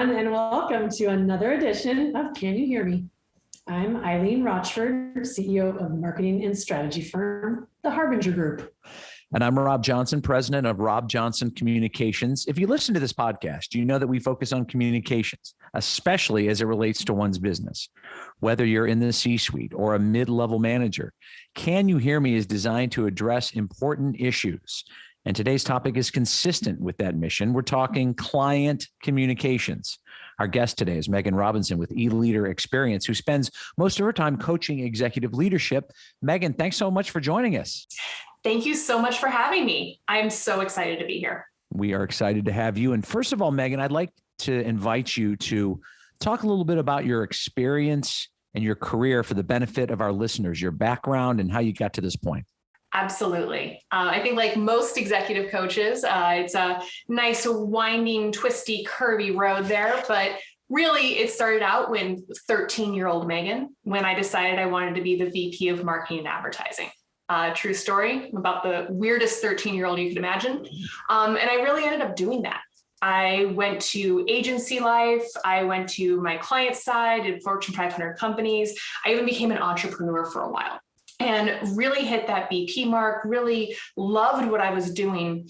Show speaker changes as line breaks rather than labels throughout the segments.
everyone, and welcome to another edition of Can You Hear Me? I'm Eileen Rochford, CEO of marketing and strategy firm, the Harbinger Group.
And I'm Rob Johnson, president of Rob Johnson Communications. If you listen to this podcast, you know that we focus on communications, especially as it relates to one's business. Whether you're in the C-suite or a mid-level manager, Can You Hear Me is designed to address important issues. And today's topic is consistent with that mission. We're talking client communications. Our guest today is Megan Robinson with eLeader Experience, who spends most of her time coaching executive leadership. Megan, thanks so much for joining us.
Thank you so much for having me. I'm so excited to be here.
We are excited to have you. And first of all, Megan, I'd like to invite you to talk a little bit about your experience and your career for the benefit of our listeners, your background and how you got to this point.
Absolutely. I think like most executive coaches, it's a nice winding, twisty, curvy road there. But really, it started out when 13-year-old Megan, when I decided I wanted to be the VP of marketing and advertising. True story about the weirdest 13-year-old you could imagine. And I really ended up doing that. I went to agency life. I went to my client side in Fortune 500 companies. I even became an entrepreneur for a while and really hit that VP mark, really loved what I was doing,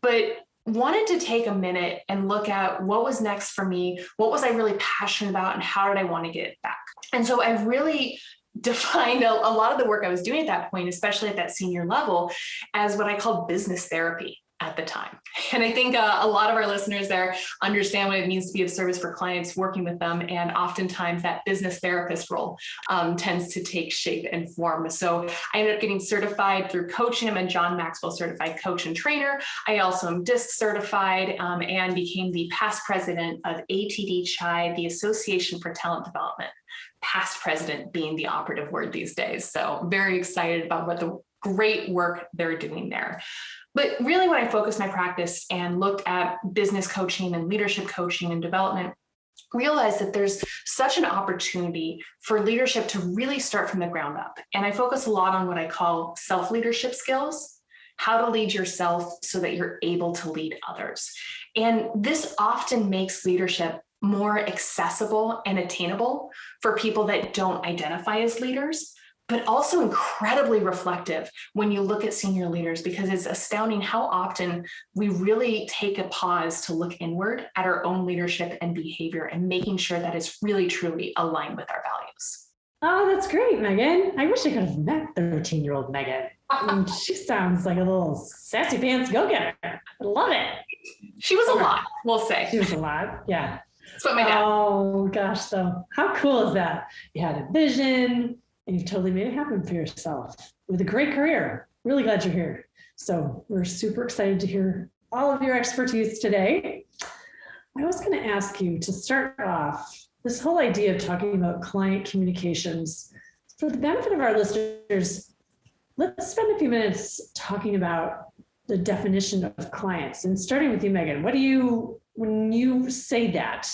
but wanted to take a minute and look at what was next for me, what was I really passionate about, and how did I want to get it back? And so I really defined a lot of the work I was doing at that point, especially at that senior level, as what I called business therapy at the time. And I think a lot of our listeners there understand what it means to be of service for clients, working with them. And oftentimes that business therapist role tends to take shape and form. So I ended up getting certified through coaching. I'm a John Maxwell certified coach and trainer. I also am DISC certified and became the past president of ATDChi, the Association for Talent Development. Past president being the operative word these days. So very excited about what the great work they're doing there. But really when I focused my practice and looked at business coaching and leadership coaching and development, realized that there's such an opportunity for leadership to really start from the ground up. And I focus a lot on what I call self-leadership skills, how to lead yourself so that you're able to lead others. And this often makes leadership more accessible and attainable for people that don't identify as leaders, but also incredibly reflective when you look at senior leaders, because it's astounding how often we really take a pause to look inward at our own leadership and behavior and making sure that it's really, truly aligned with our values.
Oh, that's great, Megan. I wish I could have met 13-year-old Megan. She sounds like a little sassy pants go-getter. I love it.
She was a lot, we'll say.
She was a lot, yeah.
That's what my dad.
Oh gosh, though, how cool is that? You had a vision and you totally made it happen for yourself with a great career. Really glad you're here. So we're super excited to hear all of your expertise today. I was going to ask you to start off this whole idea of talking about client communications. For the benefit of our listeners, let's spend a few minutes talking about the definition of clients. And starting with you, Megan, when you say that,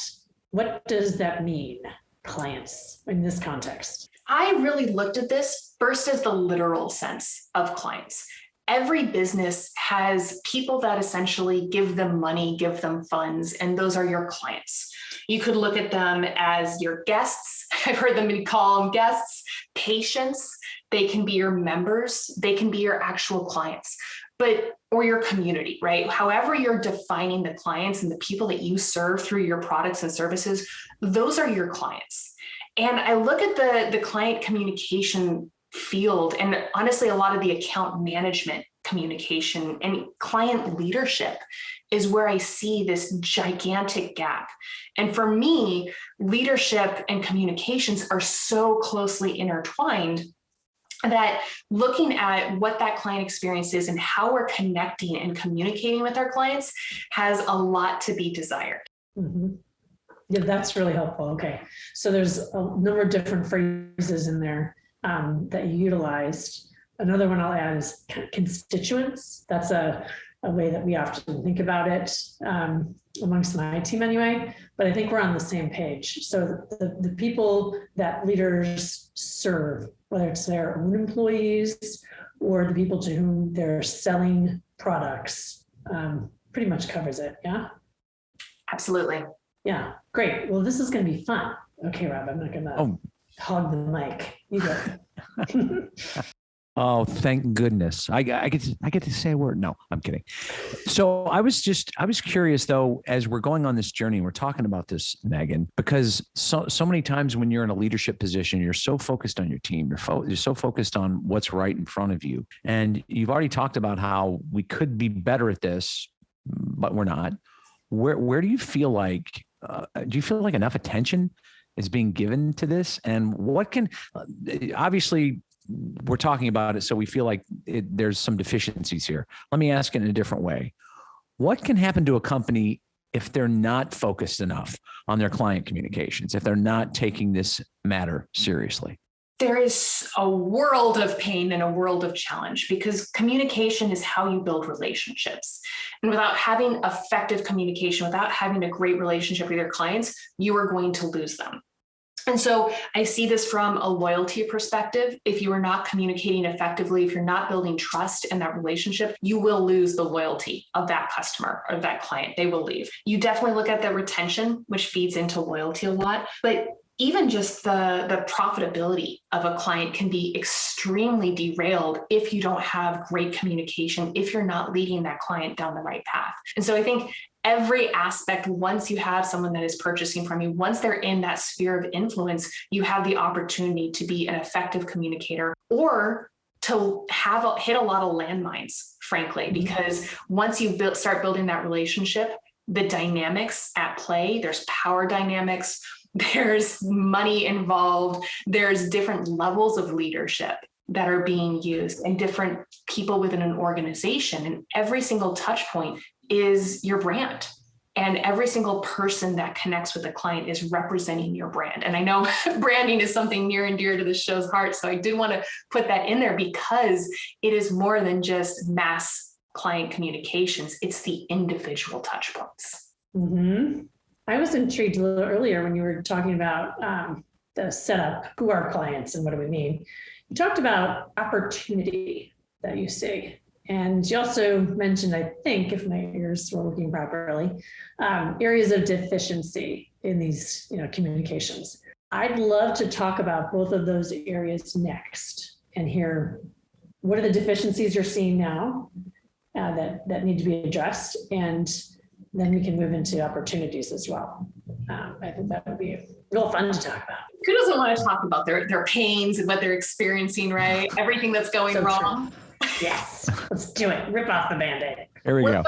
what does that mean, clients, in this context?
I really looked at this first as the literal sense of clients. Every business has people that essentially give them money, give them funds, and those are your clients. You could look at them as your guests. I've heard them call them guests, patients. They can be your members. They can be your actual clients, or your community, right? However you're defining the clients and the people that you serve through your products and services, those are your clients. And I look at the client communication field, and honestly, a lot of the account management communication and client leadership is where I see this gigantic gap. And for me, leadership and communications are so closely intertwined that looking at what that client experience is and how we're connecting and communicating with our clients has a lot to be desired.
Mm-hmm. Yeah, that's really helpful. Okay. So there's a number of different phrases in there that you utilized. Another one I'll add is constituents. That's a way that we often think about it amongst my team anyway, but I think we're on the same page. So the people that leaders serve, whether it's their own employees or the people to whom they're selling products, pretty much covers it, yeah?
Absolutely.
Yeah, great. Well, this is going to be fun. Okay, Rob, I'm not going to hog the mic. You go.
Oh, thank goodness. I get to say a word. No, I'm kidding. So I was curious though, as we're going on this journey, we're talking about this, Megan, because so many times when you're in a leadership position, you're so focused on your team. You're so focused on what's right in front of you. And you've already talked about how we could be better at this, but we're not. Where do you feel like, enough attention is being given to this? And what can, obviously, we're talking about it, so we feel like there's some deficiencies here. Let me ask it in a different way. What can happen to a company if they're not focused enough on their client communications, if they're not taking this matter seriously?
There is a world of pain and a world of challenge, because communication is how you build relationships. And without having effective communication, without having a great relationship with your clients, you are going to lose them. And so I see this from a loyalty perspective. If you are not communicating effectively, if you're not building trust in that relationship, you will lose the loyalty of that customer or that client. They will leave. You definitely look at the retention, which feeds into loyalty a lot, but even just the profitability of a client can be extremely derailed if you don't have great communication, if you're not leading that client down the right path. And so I think every aspect, once you have someone that is purchasing from you, once they're in that sphere of influence, you have the opportunity to be an effective communicator or to hit a lot of landmines, frankly, because once you start building that relationship, the dynamics at play, there's power dynamics, there's money involved, there's different levels of leadership that are being used and different people within an organization. And every single touch point is your brand. And every single person that connects with a client is representing your brand. And I know branding is something near and dear to the show's heart. So I did want to put that in there because it is more than just mass client communications. It's the individual touch points.
Mm-hmm. I was intrigued a little earlier when you were talking about the setup, who are clients and what do we mean? You talked about opportunity that you see. And you also mentioned, I think, if my ears were working properly, areas of deficiency in these communications. I'd love to talk about both of those areas next and hear what are the deficiencies you're seeing now that need to be addressed, and then we can move into opportunities as well. I think that would be real fun to talk about.
Who doesn't want to talk about their pains and what they're experiencing, right? Everything that's going wrong.
True. Yes, let's do it. Rip off the Band-Aid.
There we go.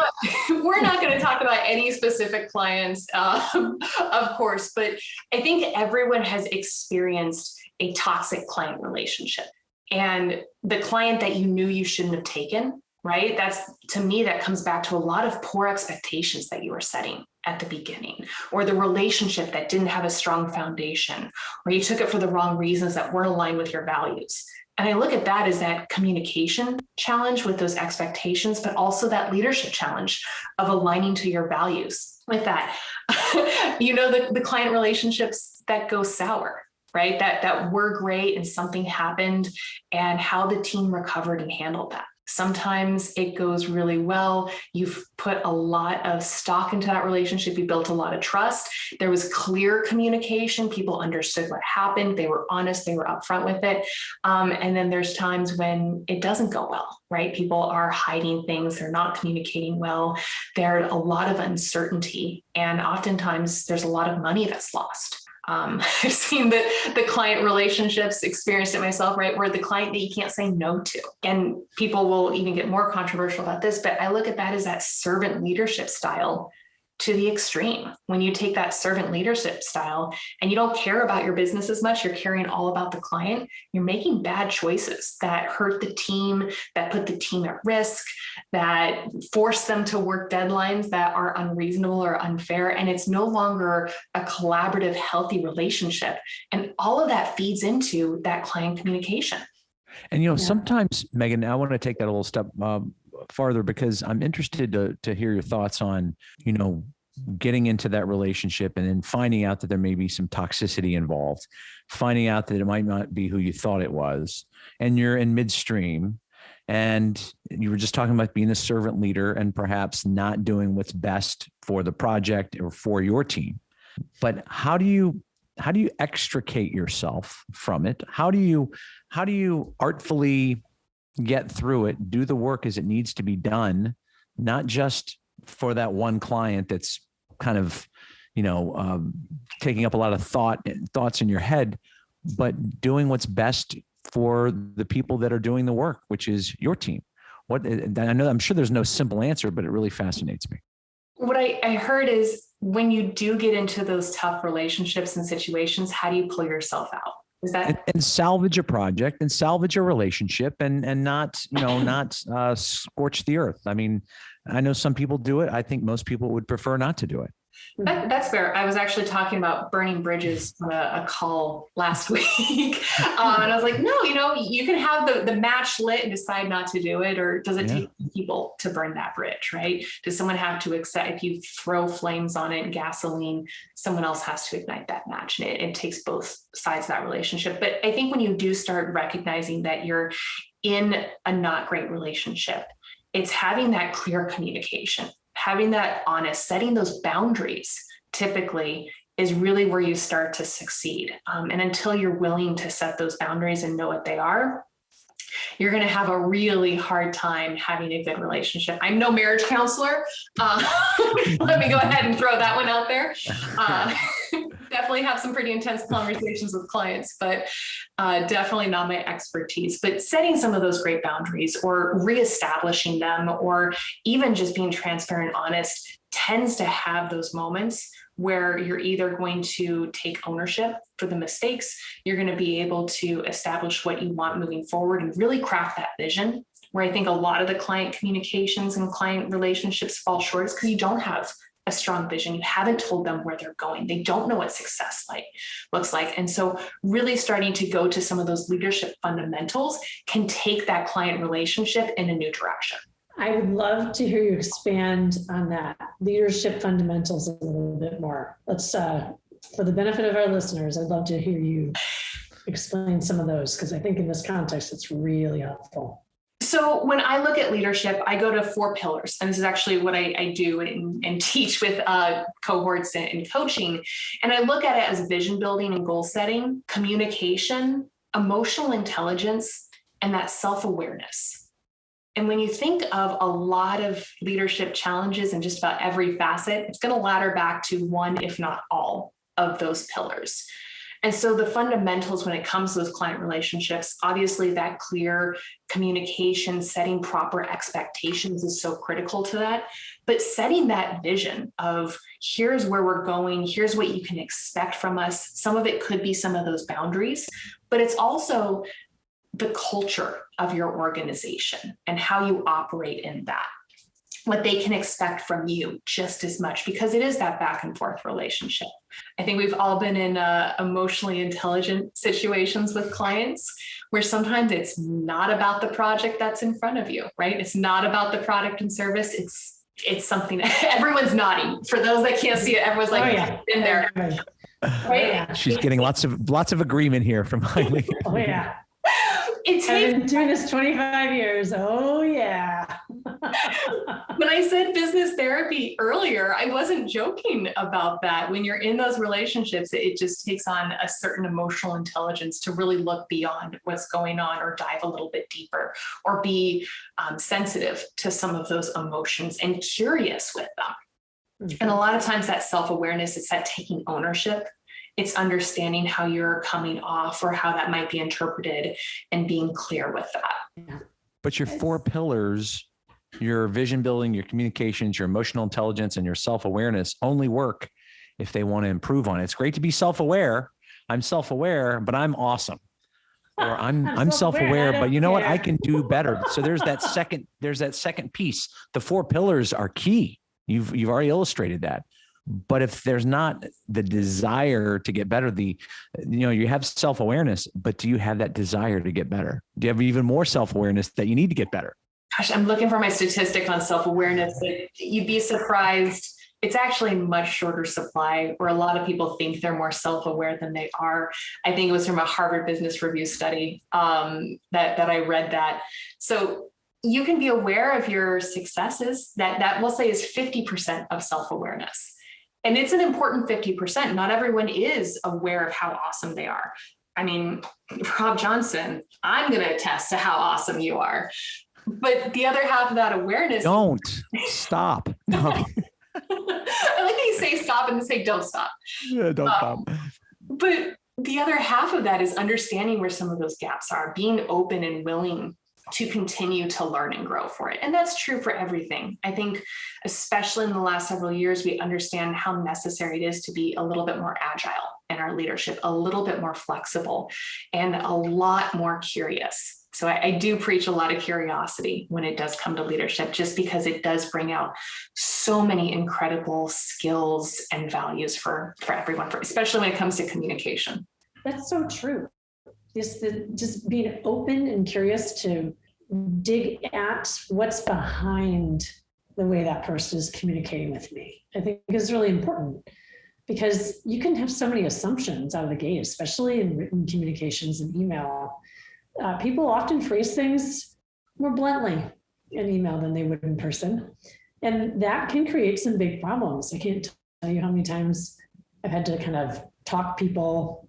We're not going to talk about any specific clients, of course, but I think everyone has experienced a toxic client relationship. And the client that you knew you shouldn't have taken, right? To me, that comes back to a lot of poor expectations that you were setting at the beginning, or the relationship that didn't have a strong foundation, or you took it for the wrong reasons that weren't aligned with your values. And I look at that as that communication challenge with those expectations, but also that leadership challenge of aligning to your values with that. The client relationships that go sour, right? That were great and something happened, and how the team recovered and handled that. Sometimes it goes really well. You've put a lot of stock into that relationship. You built a lot of trust. There was clear communication. People understood what happened. They were honest. They were upfront with it. And then there's times when it doesn't go well, right? People are hiding things. They're not communicating well. There's a lot of uncertainty. And oftentimes there's a lot of money that's lost. I've seen the client relationships, experienced it myself, right? Where the client that you can't say no to. And people will even get more controversial about this, but I look at that as that servant leadership style to the extreme. When you take that servant leadership style and you don't care about your business as much, you're caring all about the client, you're making bad choices that hurt the team, that put the team at risk, that force them to work deadlines that are unreasonable or unfair. And it's no longer a collaborative, healthy relationship. And all of that feeds into that client communication.
And, sometimes, Megan, I want to take that a little step farther, because I'm interested to hear your thoughts on, getting into that relationship and then finding out that there may be some toxicity involved, finding out that it might not be who you thought it was, and you're in midstream. And you were just talking about being a servant leader and perhaps not doing what's best for the project or for your team. But how do you extricate yourself from it? How do you artfully get through it, do the work as it needs to be done, not just for that one client that's kind of, taking up a lot of thoughts in your head, but doing what's best for the people that are doing the work, which is your team? I'm sure there's no simple answer, but it really fascinates me.
What I heard is, when you do get into those tough relationships and situations, how do you pull yourself out? Is that
and salvage a project and salvage a relationship and not scorch the earth? I mean, I know some people do it. I think most people would prefer not to do it.
That's fair. I was actually talking about burning bridges on a call last week. And I was like, no, you can have the match lit and decide not to do it. Or does it take people to burn that bridge, right? Does someone have to accept, if you throw flames on it and gasoline, someone else has to ignite that match, and it takes both sides of that relationship. But I think when you do start recognizing that you're in a not great relationship, it's having that clear communication, having that honest, setting those boundaries typically is really where you start to succeed. And until you're willing to set those boundaries and know what they are, you're going to have a really hard time having a good relationship. I'm no marriage counselor. Let me go ahead and throw that one out there. Definitely have some pretty intense conversations with clients, but definitely not my expertise. But setting some of those great boundaries or reestablishing them, or even just being transparent and honest, tends to have those moments where you're either going to take ownership for the mistakes, you're going to be able to establish what you want moving forward and really craft that vision. Where I think a lot of the client communications and client relationships fall short is because you don't have a strong vision. You haven't told them where they're going. They don't know what success looks like. And so really starting to go to some of those leadership fundamentals can take that client relationship in a new direction.
I would love to hear you expand on that leadership fundamentals a little bit more. Let's, for the benefit of our listeners, I'd love to hear you explain some of those, because I think in this context, it's really helpful.
So when I look at leadership, I go to 4 pillars, and this is actually what I do and teach with cohorts and coaching. And I look at it as vision building and goal setting, communication, emotional intelligence, and that self-awareness. And when you think of a lot of leadership challenges in just about every facet, it's going to ladder back to one, if not all, of those pillars. And so the fundamentals when it comes to those client relationships, obviously that clear communication, setting proper expectations is so critical to that. But setting that vision of here's where we're going, here's what you can expect from us. Some of it could be some of those boundaries, but it's also the culture of your organization and how you operate in that, what they can expect from you just as much, because it is that back and forth relationship. I think we've all been in emotionally intelligent situations with clients where sometimes it's not about the project that's in front of you, right? It's not about the product and service. It's something everyone's nodding. For those that can't see it, everyone's like, in there. Right?
She's getting lots of agreement here from Eileen.
Oh yeah.
I've
been doing this 25 years. Oh yeah.
When I said business therapy earlier, I wasn't joking about that. When you're in those relationships, it just takes on a certain emotional intelligence to really look beyond what's going on, or dive a little bit deeper, or be sensitive to some of those emotions and curious with them. Mm-hmm. And a lot of times that self-awareness is that taking ownership. It's understanding how you're coming off or how that might be interpreted and being clear with that.
Yeah.
But your 4 pillars, your vision building, your communications, your emotional intelligence, and your self-awareness only work if they want to improve on it. It's great to be self-aware. I'm self-aware, but I'm awesome. Or I'm self-aware, but you know what? I can do better. So there's that second piece. The 4 pillars are key. You've already illustrated that. But if there's not the desire to get better, you have self-awareness, but do you have that desire to get better? Do you have even more self-awareness that you need to get better?
Gosh, I'm looking for my statistic on self-awareness. You'd be surprised. It's actually much shorter supply, where a lot of people think they're more self-aware than they are. I think it was from a Harvard Business Review study that I read that. So you can be aware of your successes. That we'll say is 50% of self-awareness. And it's an important 50%. Not everyone is aware of how awesome they are. I mean, Rob Johnson, I'm going to attest to how awesome you are. But the other half of that awareness.
Don't stop. No.
I like that you say stop and say don't stop.
Yeah, don't stop.
But the other half of that is understanding where some of those gaps are, being open and willing to continue to learn and grow for it. And that's true for everything. I think, especially in the last several years, we understand how necessary it is to be a little bit more agile in our leadership, a little bit more flexible, and a lot more curious. So I do preach a lot of curiosity when it does come to leadership, just because it does bring out so many incredible skills and values for everyone, especially when it comes to communication.
That's so true. Just being open and curious to dig at what's behind the way that person is communicating with me, I think is really important, because you can have so many assumptions out of the gate, especially in written communications and email. People often phrase things more bluntly in email than they would in person. And that can create some big problems. I can't tell you how many times I've had to kind of talk people,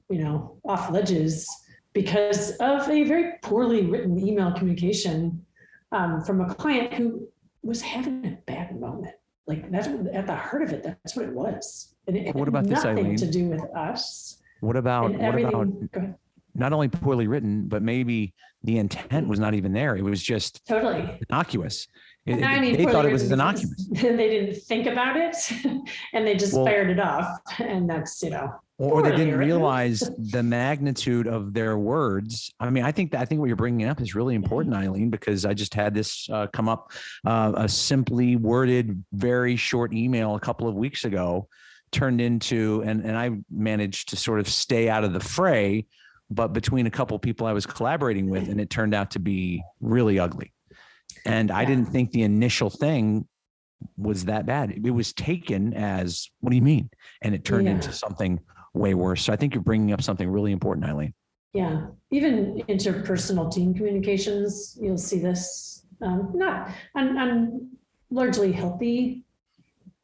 off ledges because of a very poorly written email communication from a client who was having a bad moment. Like, that's at the heart of it. That's what it was. And it
what about
had
this,
nothing
Eileen?
to do with us.
What about
Go ahead.
not only poorly written, but maybe the intent was not even there. It was just
Totally
innocuous.
They
thought it was innocuous.
They didn't think about it and they just fired it off. And that's,
or they didn't realize the magnitude of their words. I mean, I think what you're bringing up is really important, Eileen, because I just had this come up, a simply worded, very short email a couple of weeks ago turned into, and I managed to sort of stay out of the fray, but between a couple of people I was collaborating with, and it turned out to be really ugly. And I didn't think the initial thing was that bad. It was taken as, what do you mean? And it turned into something way worse. So I think you're bringing up something really important, Eileen.
Yeah. Even interpersonal team communications, you'll see this, not on largely healthy,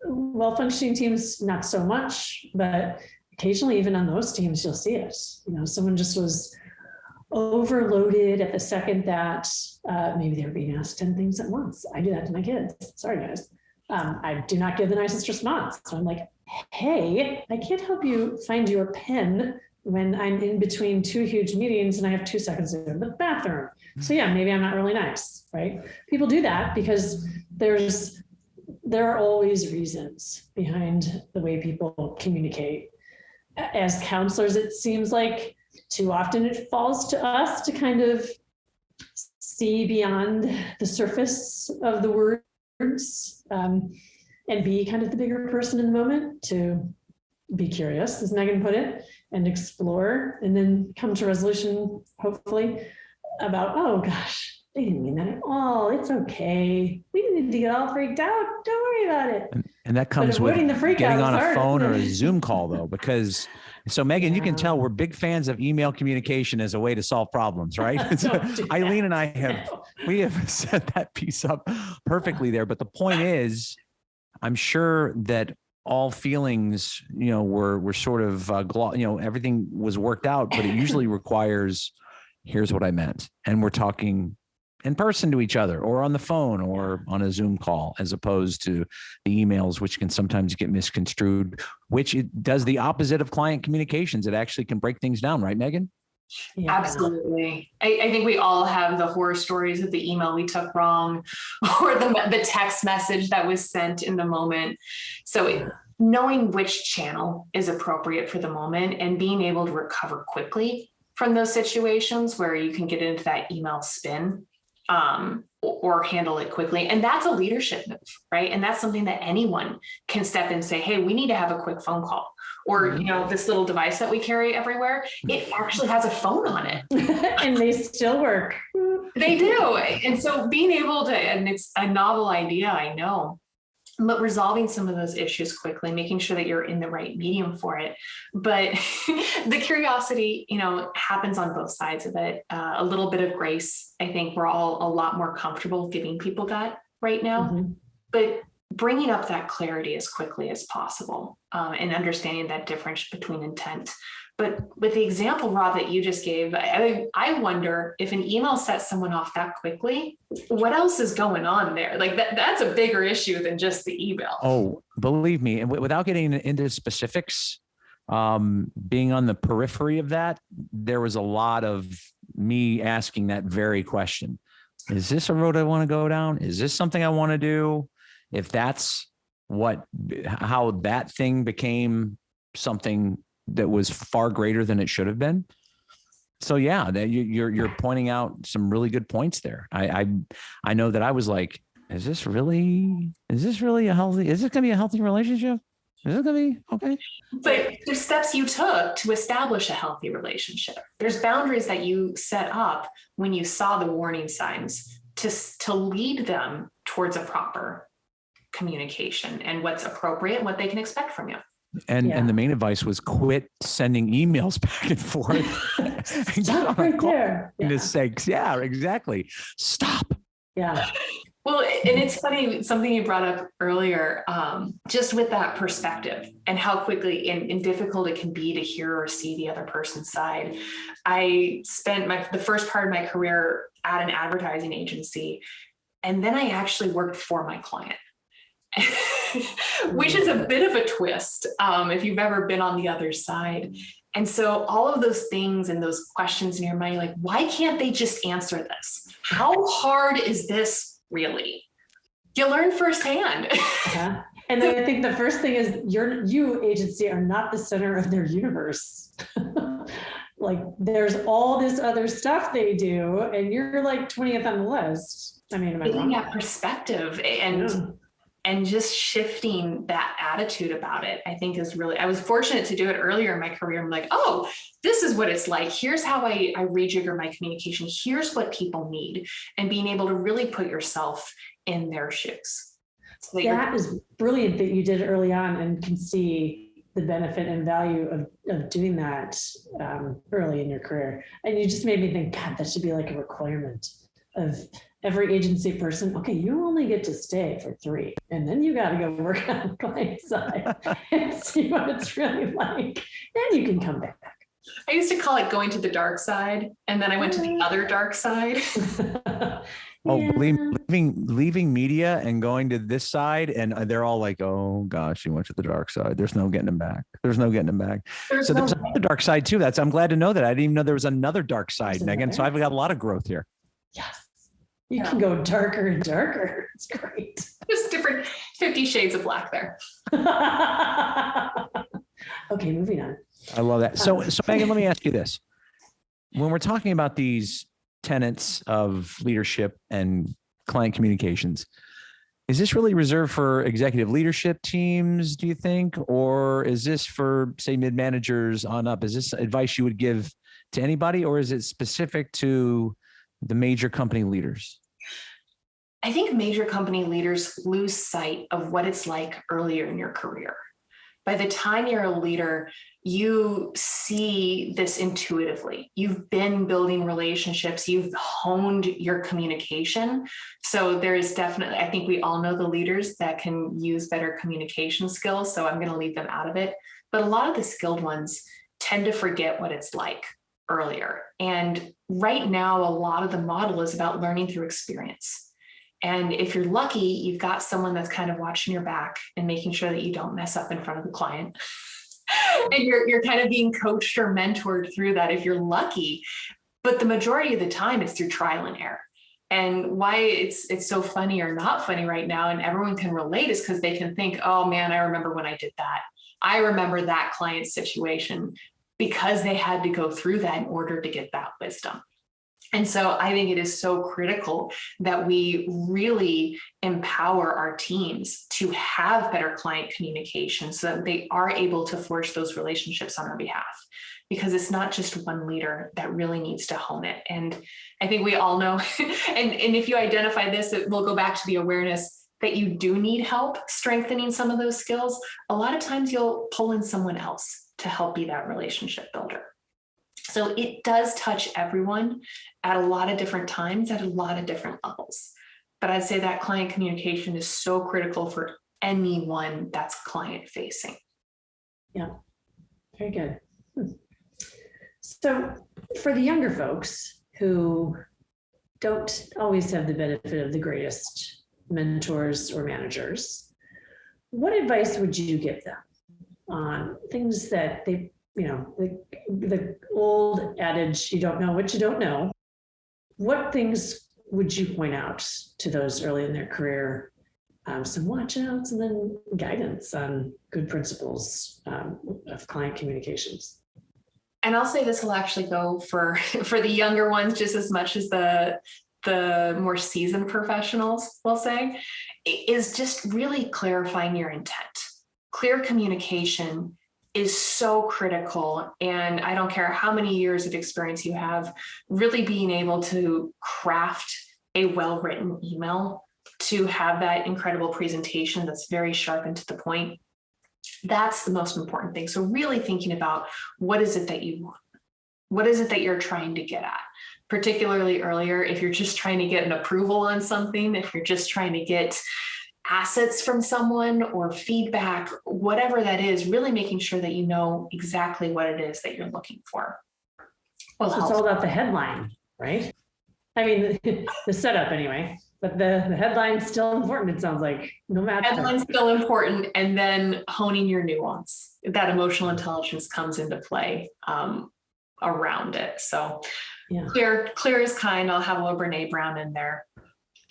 well-functioning teams, not so much, but occasionally even on those teams, you'll see it. Someone just was overloaded at the second that maybe they were being asked 10 things at once. I do that to my kids. Sorry, guys. I do not give the nicest response. So I'm like, hey, I can't help you find your pen when I'm in between two huge meetings and I have 2 seconds to go to the bathroom. So yeah, maybe I'm not really nice, right? People do that because there are always reasons behind the way people communicate. As counselors, it seems like too often it falls to us to kind of see beyond the surface of the words and be kind of the bigger person in the moment, to be curious, as Megan put it, and explore, and then come to resolution, hopefully, about, oh gosh, they didn't mean that at all. It's okay. We didn't need to get all freaked out. Don't worry about it.
And that comes with getting on a phone or a Zoom call, though, because so Megan, you can tell we're big fans of email communication as a way to solve problems, right? Eileen and I we have set that piece up perfectly there. But the point is, I'm sure that all feelings, were sort of, everything was worked out, but it usually requires, here's what I meant. And we're talking in person to each other or on the phone or on a Zoom call, as opposed to the emails, which can sometimes get misconstrued, which it does the opposite of client communications. It actually can break things down, right, Megan?
Yeah. Absolutely. I think we all have the horror stories of the email we took wrong or the text message that was sent in the moment. So knowing which channel is appropriate for the moment and being able to recover quickly from those situations where you can get into that email spin or handle it quickly. And that's a leadership move, right? And that's something that anyone can step in and say, hey, we need to have a quick phone call. Or, this little device that we carry everywhere, it actually has a phone on it.
And they still work.
They do. And so being able to, and it's a novel idea, I know, but resolving some of those issues quickly, making sure that you're in the right medium for it. But the curiosity, happens on both sides of it. A little bit of grace. I think we're all a lot more comfortable giving people that right now. Mm-hmm. But bringing up that clarity as quickly as possible, and understanding that difference between intent. But with the example, Rob, that you just gave, I wonder if an email sets someone off that quickly, what else is going on there? Like that's a bigger issue than just the email.
Oh, believe me, and without getting into specifics, being on the periphery of that, there was a lot of me asking that very question. Is this a road I want to go down? Is this something I want to do? If that's how that thing became something that was far greater than it should have been. So yeah, that you're pointing out some really good points there. I know that I was like, is this going to be a healthy relationship? Is it going to be okay?
But there's steps you took to establish a healthy relationship. There's boundaries that you set up when you saw the warning signs to lead them towards a proper communication and what's appropriate and what they can expect from you.
And the main advice was quit sending emails back and forth.
Stop right there.
Sakes. Yeah, exactly. Stop.
Yeah.
Well, and it's funny, something you brought up earlier, just with that perspective and how quickly and difficult it can be to hear or see the other person's side. I spent the first part of my career at an advertising agency, and then I actually worked for my client. Which is a bit of a twist, if you've ever been on the other side. And so all of those things and those questions in your mind, like, why can't they just answer this? How hard is this really? You learn firsthand.
Uh-huh. And then I think the first thing is you agency are not the center of their universe. Like there's all this other stuff they do, and you're like 20th on the list. I mean, am I wrong?
That perspective and just shifting that attitude about it, I think is really, I was fortunate to do it earlier in my career. I'm like, oh, this is what it's like. Here's how I rejigger my communication. Here's what people need. And being able to really put yourself in their shoes. So
that is brilliant that you did it early on and can see the benefit and value of doing that early in your career. And you just made me think, God, that should be like a requirement of every agency person. Okay, you only get to stay for 3, and then you got to go work on the client side and see what it's really like. Then you can come back.
I used to call it going to the dark side, and then I went to the other dark side.
Oh, believe me, leaving media and going to this side, and they're all like, "Oh gosh, you went to the dark side. There's no getting them back. There's another dark side too. I'm glad to know that. I didn't even know there was another dark side, Megan. So I've got a lot of growth here.
Yes. You can go darker and darker. It's great.
Just different 50 shades of black there.
Okay, moving on.
I love that. So Megan, let me ask you this. When we're talking about these tenets of leadership and client communications, is this really reserved for executive leadership teams, do you think? Or is this for, say, mid-managers on up? Is this advice you would give to anybody, or is it specific to the major company leaders?
I think major company leaders lose sight of what it's like earlier in your career. By the time you're a leader, you see this intuitively. You've been building relationships, you've honed your communication. So there is definitely, I think we all know the leaders that can use better communication skills, so I'm going to leave them out of it. But a lot of the skilled ones tend to forget what it's like earlier. And right now, a lot of the model is about learning through experience. And if you're lucky, you've got someone that's kind of watching your back and making sure that you don't mess up in front of the client. And you're kind of being coached or mentored through that if you're lucky. But the majority of the time, it's through trial and error. And why it's so funny or not funny right now, and everyone can relate, is because they can think, oh man, I remember when I did that. I remember that client situation, because they had to go through that in order to get that wisdom. And so I think it is so critical that we really empower our teams to have better client communication so that they are able to forge those relationships on our behalf, because it's not just one leader that really needs to hone it. And I think we all know, and if you identify this, it will go back to the awareness that you do need help strengthening some of those skills. A lot of times you'll pull in someone else to help be that relationship builder. So it does touch everyone at a lot of different times, at a lot of different levels. but I'd say that client communication is so critical for anyone that's client facing.
Yeah, very good. So for the younger folks who don't always have the benefit of the greatest mentors or managers, what advice would you give them on things that they, the old adage, you don't know what you don't know? What things would you point out to those early in their career? Some watch outs and then guidance on good principles of client communications.
And I'll say this will actually go for the younger ones just as much as the more seasoned professionals will say, is just really clarifying your intent. Clear communication is so critical. And I don't care how many years of experience you have, really being able to craft a well-written email to have that incredible presentation that's very sharp and to the point. That's the most important thing. So really thinking about what is it that you want? What is it that you're trying to get at? Particularly earlier, if you're just trying to get an approval on something, if you're just trying to get assets from someone or feedback, whatever that is, really making sure that you know exactly what it is that you're looking for.
Well, so it's all about the headline, right? I mean, the setup anyway, but the headline's still important, it sounds like, no matter.
Headline's still important, and then honing your nuance. That emotional intelligence comes into play around it. So yeah. Clear is kind. I'll have a little Brene Brown in there.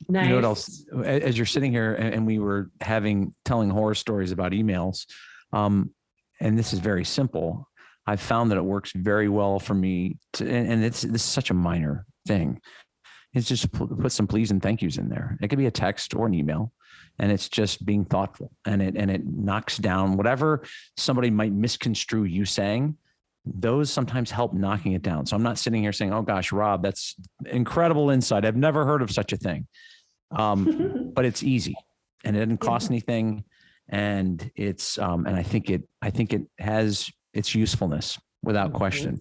Nice.
You know what else? As you're sitting here and we were telling horror stories about emails, and this is very simple. I've found that it works very well for me and this is such a minor thing. It's just put some please and thank yous in there. It could be a text or an email, and it's just being thoughtful, and it knocks down whatever somebody might misconstrue you saying. Those sometimes help knocking it down. So I'm not sitting here saying, oh gosh, Rob, that's incredible insight. I've never heard of such a thing. But it's easy and it doesn't cost anything. And it's, and I think it has its usefuln's without question.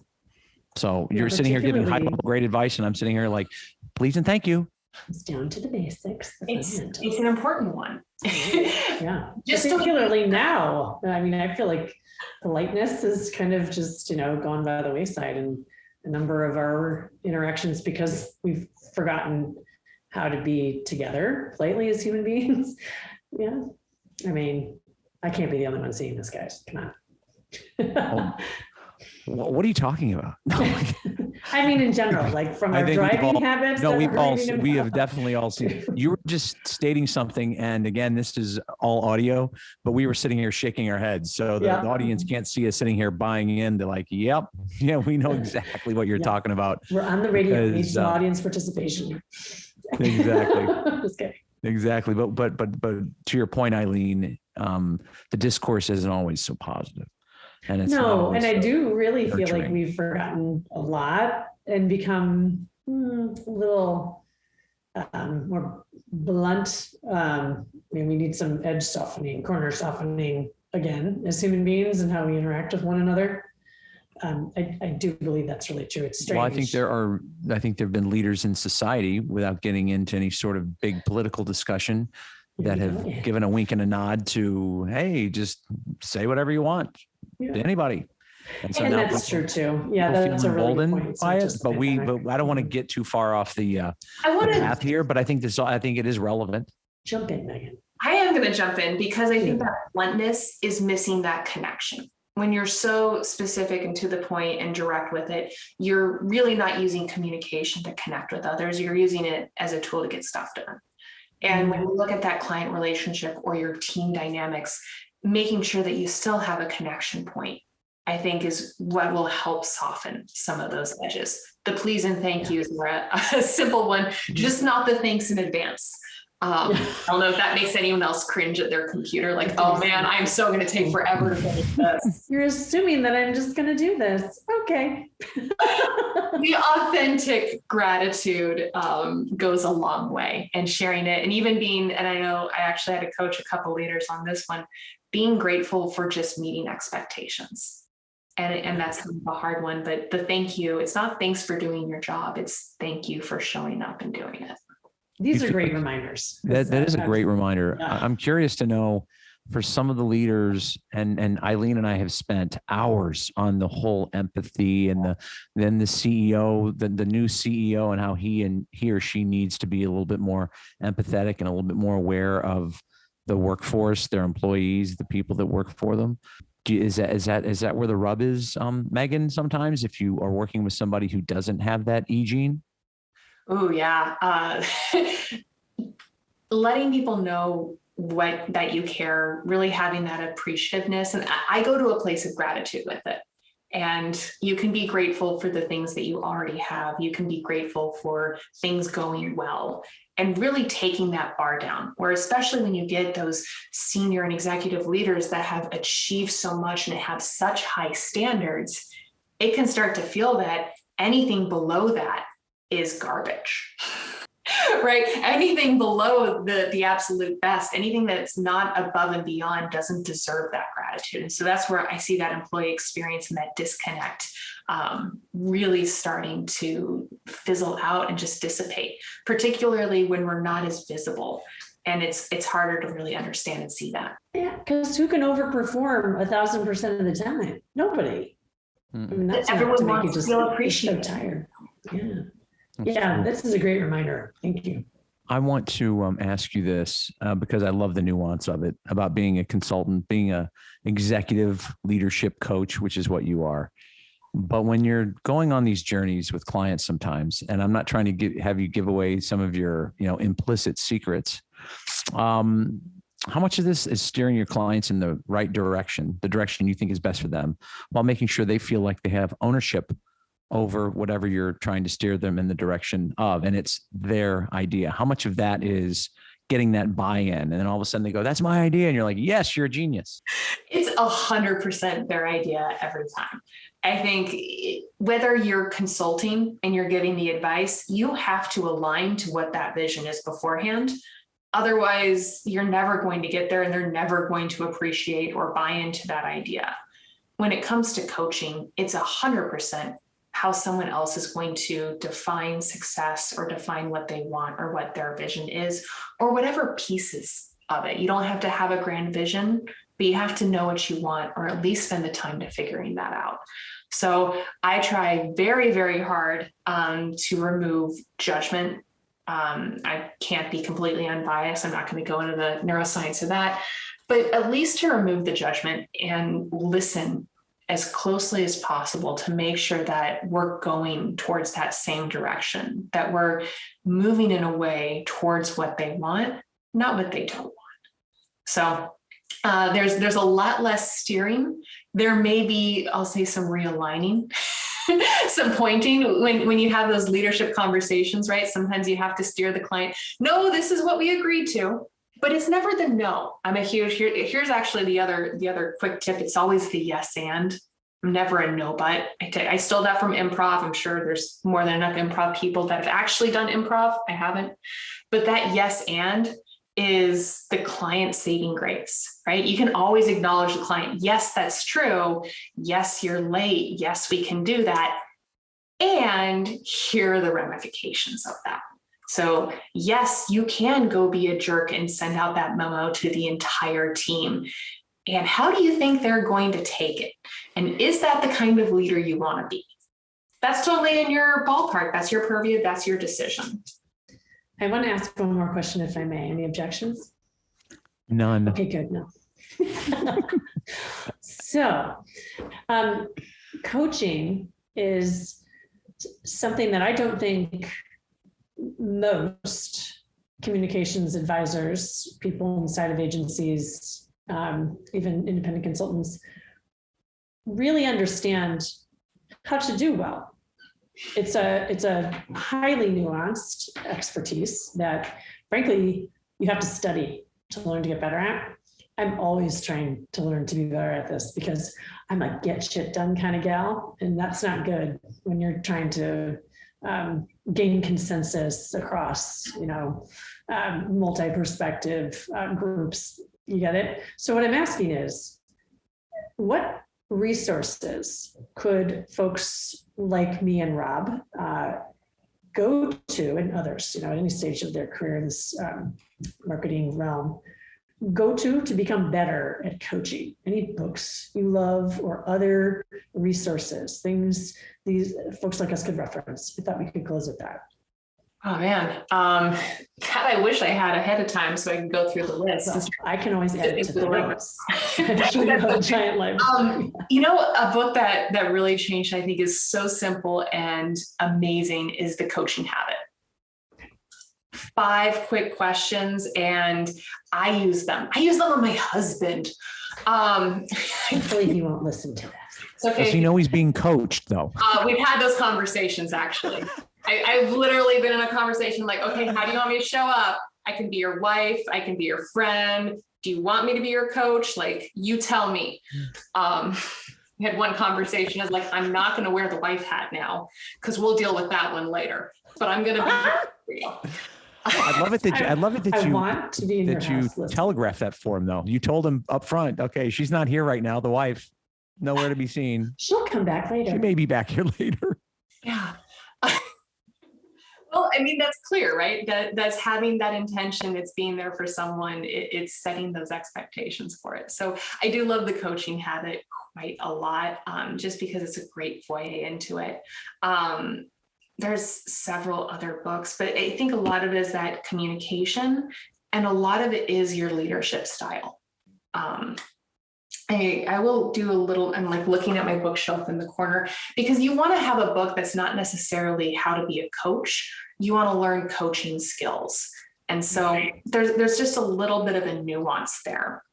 So you're sitting here giving high level great advice, and I'm sitting here like, please and thank you.
It's down to the basics.
It's an important one.
Yeah. Just particularly now. I mean, I feel like politeness is kind of just, gone by the wayside in a number of our interactions because we've forgotten how to be together politely as human beings. Yeah. I mean, I can't be the only one seeing this, guys. Come on.
What are you talking about? No.
I mean, in general, like from our driving habits.
No, we have definitely all seen. You were just stating something, and again, this is all audio, but we were sitting here shaking our heads, so the audience can't see us sitting here buying into like, yep, yeah, we know exactly what you're talking about.
We're on the radio. We need some audience participation.
Exactly.
Just kidding.
Exactly, but to your point, Eileen, the discourse isn't always so positive. And it's
and I do really feel like we've forgotten a lot and become a little more blunt. We need some edge softening, corner softening again as human beings and how we interact with one another. I do believe that's really true. It's strange.
Well, I think there have been leaders in society, without getting into any sort of big political discussion, that have given a wink and a nod to, hey, just say whatever you want to anybody.
And that's true too. Yeah, that's a really good point.
By it, but I don't want to get too far off the path here. But I think it is relevant.
Jump in, Megan.
I am going to jump in because I think that bluntness is missing that connection. When you're so specific and to the point and direct with it, you're really not using communication to connect with others. You're using it as a tool to get stuff done. And when you look at that client relationship or your team dynamics, making sure that you still have a connection point, I think is what will help soften some of those edges. The please and thank yous were a simple one, just not the thanks in advance. I don't know if that makes anyone else cringe at their computer, like, oh man, I'm so going to take forever to finish this.
You're assuming that I'm just going to do this. Okay.
The authentic gratitude goes a long way, and sharing it, and even being, and I know I actually had to coach a couple leaders on this one, being grateful for just meeting expectations. And that's kind of a hard one, but the thank you, it's not thanks for doing your job. It's thank you for showing up and doing it.
These are great reminders.
That is a great reminder.
Yeah.
I'm curious to know, for some of the leaders, and Eileen and I have spent hours on the whole empathy, and then the CEO, the new CEO, and how he or she needs to be a little bit more empathetic and a little bit more aware of the workforce, their employees, the people that work for them. Is that where the rub is, Megan? Sometimes if you are working with somebody who doesn't have that E gene.
Oh yeah, letting people know that you care, really having that appreciativeness. And I go to a place of gratitude with it. And you can be grateful for the things that you already have. You can be grateful for things going well, and really taking that bar down, where especially when you get those senior and executive leaders that have achieved so much and have such high standards, it can start to feel that anything below that is garbage. Right? Anything below the absolute best, anything that's not above and beyond doesn't deserve that gratitude. And so that's where I see that employee experience and that disconnect really starting to fizzle out and just dissipate, particularly when we're not as visible. And it's harder to really understand and see that.
Yeah, because who can overperform 1,000% of the time? Nobody.
Mm-hmm.
I mean, that's
Everyone
enough to make
wants
you
to feel
just
appreciated.
so tired. Yeah, this is a great reminder. Thank you.
I want to ask you this because I love the nuance of it, about being a consultant, being a executive leadership coach, which is what you are. But when you're going on these journeys with clients sometimes, and I'm not trying to have you give away some of your, implicit secrets, how much of this is steering your clients in the right direction, the direction you think is best for them, while making sure they feel like they have ownership over whatever you're trying to steer them in the direction of, and it's their idea? How much of that is getting that buy-in, and then all of a sudden they go, "That's my idea," and you're like, "Yes, you're a genius."
It's 100% their idea every time. I think whether you're consulting and you're giving the advice, you have to align to what that vision is beforehand. Otherwise, you're never going to get there, and they're never going to appreciate or buy into that idea. When it comes to coaching, it's 100% how someone else is going to define success or define what they want or what their vision is, or whatever pieces of it. You don't have to have a grand vision, but you have to know what you want, or at least spend the time to figuring that out. So I try very, very hard to remove judgment. I can't be completely unbiased. I'm not going to go into the neuroscience of that, but at least to remove the judgment and listen as closely as possible to make sure that we're going towards that same direction, that we're moving in a way towards what they want, not what they don't want. So there's a lot less steering. There may be, I'll say, some realigning, some pointing when you have those leadership conversations, right? Sometimes you have to steer the client. No, this is what we agreed to. But it's never the no. Here's actually the other quick tip. It's always the yes and. I'm never a no but. I stole that from improv. I'm sure there's more than enough improv people that have actually done improv. I haven't. But that yes and is the client saving grace, right? You can always acknowledge the client. Yes, that's true. Yes, you're late. Yes, we can do that. And here are the ramifications of that. So yes, you can go be a jerk and send out that memo to the entire team. And how do you think they're going to take it? And is that the kind of leader you want to be? That's totally in your ballpark. That's your purview. That's your decision.
I want to ask one more question, if I may. Any objections?
None.
Okay, good. No. So, coaching is something that I don't think most communications advisors, people inside of agencies, even independent consultants, really understand how to do well. It's a highly nuanced expertise that, frankly, you have to study to learn to get better at. I'm always trying to learn to be better at this because I'm a get shit done kind of gal, and that's not good when you're trying to gain consensus across, multi-perspective groups. You get it? So what I'm asking is, what resources could folks like me and Rob go to, and others, at any stage of their career in this marketing realm, go to become better at coaching? Any books you love or other resources, things these folks like us could reference? I thought we could close with that.
Oh man, God, I wish I had ahead of time so I can go through the list.
Well, I can always add it to the notes. A giant library.
A book that really changed, I think, is so simple and amazing is The Coaching Habit. 5 quick questions, and I use them. I use them on my husband.
Hopefully he won't listen to that.
It's okay.
Does he's being coached though?
We've had those conversations actually. I've literally been in a conversation like, okay, how do you want me to show up? I can be your wife. I can be your friend. Do you want me to be your coach? Like, you tell me. We had one conversation. I was like, I'm not going to wear the wife hat now because we'll deal with that one later. But I'm going to be here for you.
I love it that you
want to be in
that
your
you
house,
telegraphed that for him though. You told him up front, okay, she's not here right now. The wife, nowhere to be seen.
She'll come back later.
She may be back here later.
Yeah. Well, I mean, that's clear, right? That's having that intention. It's being there for someone. It's setting those expectations for it. So I do love The Coaching Habit quite a lot, just because it's a great foyer into it. There's several other books, but I think a lot of it is that communication, and a lot of it is your leadership style. I will do a little, I'm like looking at my bookshelf in the corner, because you want to have a book that's not necessarily how to be a coach. You want to learn coaching skills. And so there's just a little bit of a nuance there.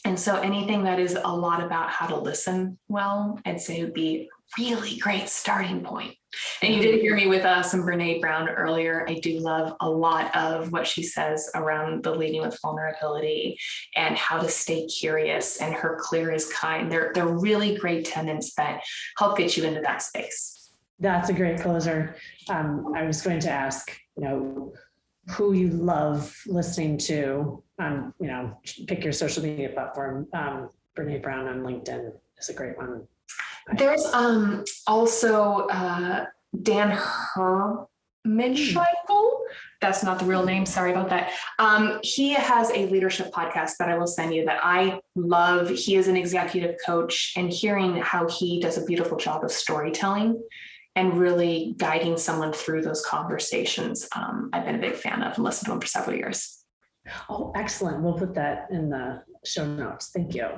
And so anything that is a lot about how to listen well, I'd say would be a really great starting point. And you did hear me with some Brene Brown earlier. I do love a lot of what she says around the leading with vulnerability and how to stay curious, and her clear is kind. They're really great tenets that help get you into that space.
That's a great closer. I was going to ask, who you love listening to on, pick your social media platform. Brene Brown on LinkedIn is a great one.
There's also Dan Hermanscheitel. That's not the real name. Sorry about that. He has a leadership podcast that I will send you that I love. He is an executive coach, and hearing how he does a beautiful job of storytelling and really guiding someone through those conversations, I've been a big fan of and listened to him for several years.
Oh, excellent. We'll put that in the show notes. Thank you.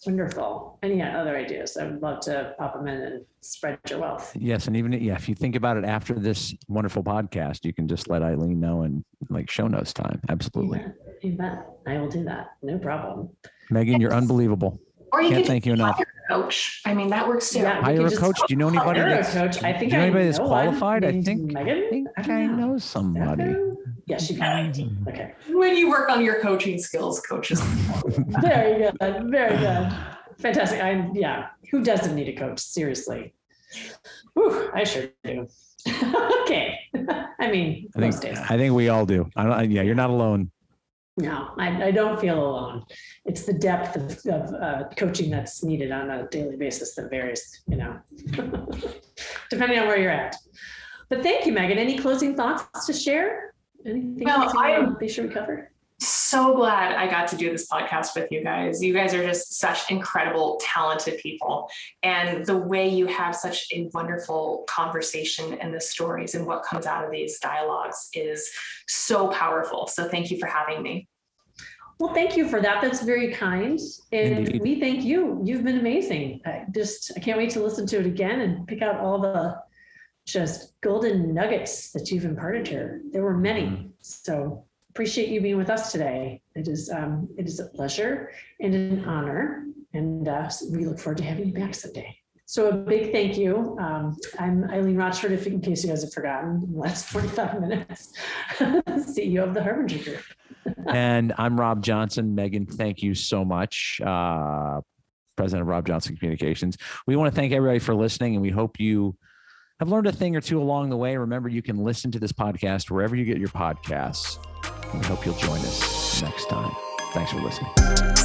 Wonderful. Any other ideas? I would love to pop them in and spread your wealth.
Yes. And even, if you think about it after this wonderful podcast, you can just let Eileen know and like show notes time. Absolutely.
You bet. I will do that. No problem.
Megan, you're unbelievable.
Or you
Can't
can
thank you enough.
Coach. I mean, that works too.
Yeah,
Hire a coach. Do you know anybody that's
coach? I think
do you know anybody
I
that's
know
qualified?
one
I think
Megan.
I know somebody.
Yeah, she can. Okay.
When you work on your coaching skills, coaches.
Very good. Very good. Fantastic. Who doesn't need a coach? Seriously. Whew, I sure do. Okay. Most days.
I think we all do. You're not alone.
No, I don't feel alone. It's the depth of coaching that's needed on a daily basis that varies, depending on where you're at. But thank you, Megan. Any closing thoughts to share? Anything else you want to be sure we cover?
So glad I got to do this podcast with you guys. You guys are just such incredible, talented people. And the way you have such a wonderful conversation and the stories and what comes out of these dialogues is so powerful. So thank you for having me.
Well, thank you for that. That's very kind. And
Indeed.
We thank you. You've been amazing. I can't wait to listen to it again and pick out all the just golden nuggets that you've imparted here. There were many. So appreciate you being with us today. It is a pleasure and an honor, and we look forward to having you back someday. So a big thank you. I'm Eileen Rochford, in case you guys have forgotten, in the last 45 minutes, CEO of the Harbinger Group.
And I'm Rob Johnson. Megan, thank you so much. President of Rob Johnson Communications. We want to thank everybody for listening, and we hope you have learned a thing or two along the way. Remember, you can listen to this podcast wherever you get your podcasts. We hope you'll join us next time. Thanks for listening.